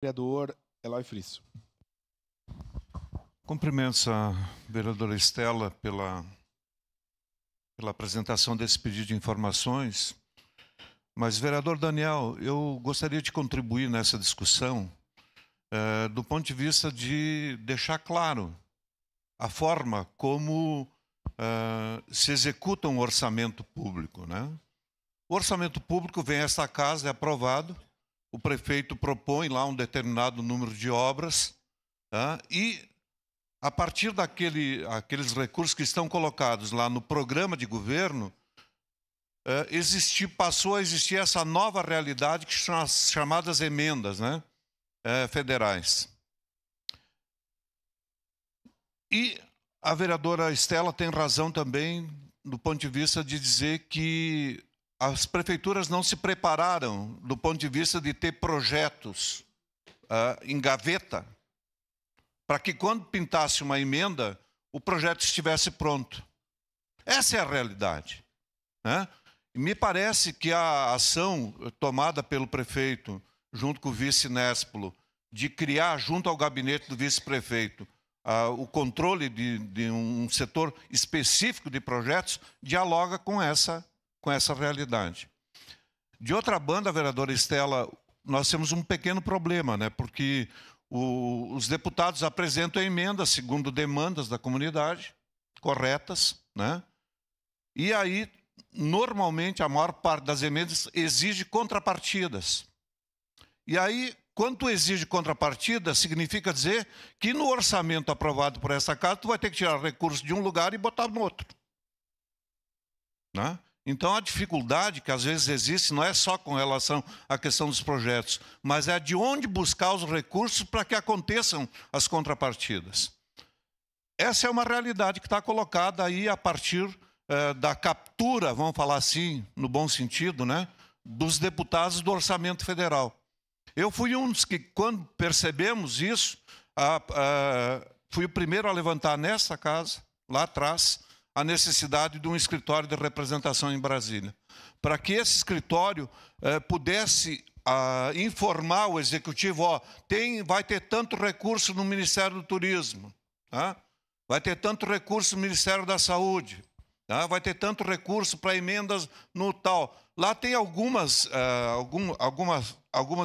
Vereador Eloy Frisso. Cumprimentos a vereadora Estela pela apresentação desse pedido de informações. Mas, vereador Daniel, eu gostaria de contribuir nessa discussão do ponto de vista de deixar claro a forma como se executa um orçamento público, né? O orçamento público vem a esta casa, é aprovado, o prefeito propõe lá um determinado número de obras, tá? E a partir aqueles recursos que estão colocados lá no programa de governo, passou a existir essa nova realidade que são as chamadas emendas, né, federais. E a vereadora Estela tem razão também do ponto de vista de dizer que as prefeituras não se prepararam do ponto de vista de ter projetos em gaveta, para que quando pintasse uma emenda, o projeto estivesse pronto. Essa é a realidade, né? E me parece que a ação tomada pelo prefeito, junto com o vice-Nespolo, de criar, junto ao gabinete do vice-prefeito, o controle de um setor específico de projetos, dialoga com essa realidade. De outra banda, vereadora Estela, nós temos um pequeno problema, né? Porque os deputados apresentam emendas segundo demandas da comunidade, corretas, né? E aí, normalmente, a maior parte das emendas exige contrapartidas. E aí, quando exige contrapartida, significa dizer que no orçamento aprovado por essa casa, tu vai ter que tirar recursos de um lugar e botar no outro, né? Então, a dificuldade que às vezes existe não é só com relação à questão dos projetos, mas é de onde buscar os recursos para que aconteçam as contrapartidas. Essa é uma realidade que está colocada aí a partir da captura, vamos falar assim, no bom sentido, né, dos deputados do Orçamento Federal. Eu fui um dos que, quando percebemos isso, fui o primeiro a levantar nessa casa, lá atrás, a necessidade de um escritório de representação em Brasília, para que esse escritório pudesse informar o executivo, vai ter tanto recurso no Ministério do Turismo, tá? Vai ter tanto recurso no Ministério da Saúde, tá? Vai ter tanto recurso para emendas no tal. Lá tem algumas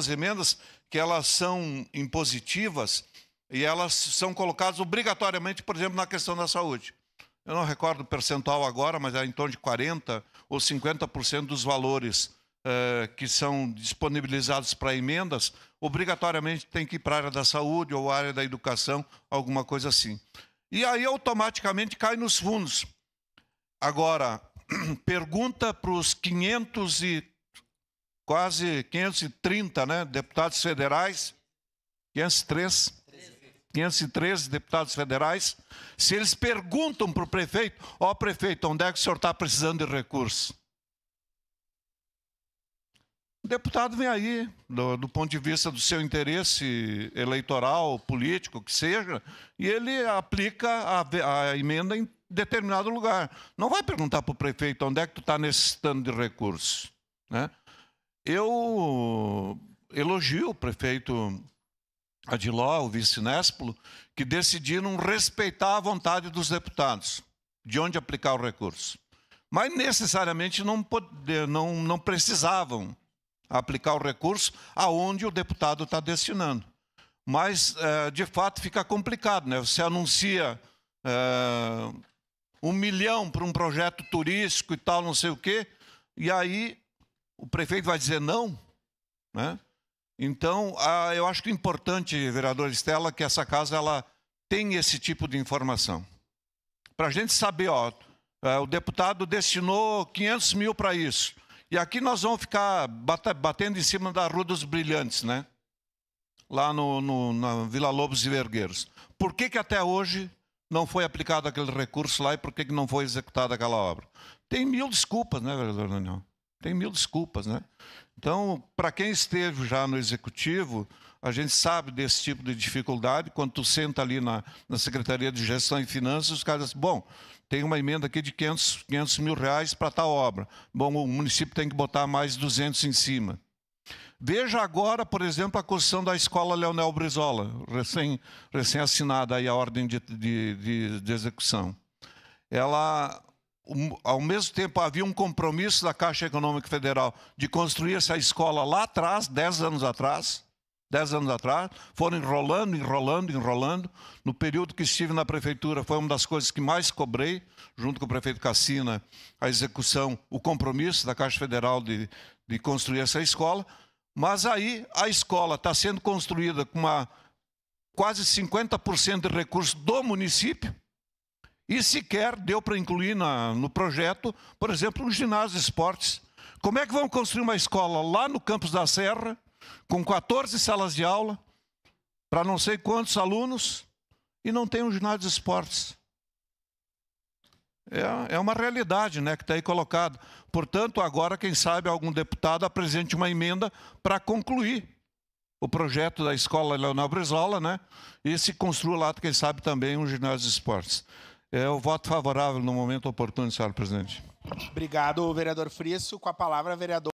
emendas que elas são impositivas e elas são colocadas obrigatoriamente, por exemplo, na questão da saúde. Eu não recordo o percentual agora, mas é em torno de 40% ou 50% dos valores que são disponibilizados para emendas, obrigatoriamente tem que ir para a área da saúde ou a área da educação, alguma coisa assim. E aí automaticamente cai nos fundos. Agora, pergunta para os quase 530, né, deputados federais, 513 deputados federais, se eles perguntam para o prefeito, prefeito, onde é que o senhor está precisando de recursos? O deputado vem aí, do ponto de vista do seu interesse eleitoral, político, que seja, e ele aplica a emenda em determinado lugar. Não vai perguntar para o prefeito onde é que tu está necessitando de recursos, né? Eu elogio o prefeito Adiló, o vice-Nespolo, que decidiram respeitar a vontade dos deputados, de onde aplicar o recurso. Mas necessariamente não precisavam aplicar o recurso aonde o deputado está destinando. Mas, de fato, fica complicado, né? Você anuncia 1 milhão para um projeto turístico e tal, não sei o quê, e aí o prefeito vai dizer não, né? Então, eu acho que é importante, vereadora Estela, que essa casa ela tenha esse tipo de informação. Para a gente saber, o deputado destinou 500 mil para isso. E aqui nós vamos ficar batendo em cima da Rua dos Brilhantes, né? Lá na Vila Lobos e Vergueiros. Por que até hoje não foi aplicado aquele recurso lá e por que não foi executada aquela obra? Tem 1000 desculpas, né, vereador Daniel? Tem 1000 desculpas, né? Então, para quem esteve já no Executivo, a gente sabe desse tipo de dificuldade. Quando tu senta ali na Secretaria de Gestão e Finanças, os caras dizem, bom, tem uma emenda aqui de 500 mil reais para tal obra. Bom, o município tem que botar mais 200 em cima. Veja agora, por exemplo, a construção da Escola Leonel Brizola, recém-assinada aí a ordem de execução. Ela, ao mesmo tempo, havia um compromisso da Caixa Econômica Federal de construir essa escola lá atrás, 10 anos atrás, foram enrolando. No período que estive na prefeitura, foi uma das coisas que mais cobrei, junto com o prefeito Cassina, a execução, o compromisso da Caixa Federal de construir essa escola. Mas aí a escola está sendo construída com quase 50% de recursos do município e sequer deu para incluir no projeto, por exemplo, um ginásio de esportes. Como é que vão construir uma escola lá no Campos da Serra, com 14 salas de aula, para não sei quantos alunos, e não tem um ginásio de esportes? É uma realidade, né, que está aí colocado. Portanto, agora, quem sabe, algum deputado apresente uma emenda para concluir o projeto da Escola Leonel Brizola, né, e se construa lá, quem sabe, também um ginásio de esportes. Eu voto favorável no momento oportuno, senhor presidente. Obrigado, vereador Frisso. Com a palavra, vereador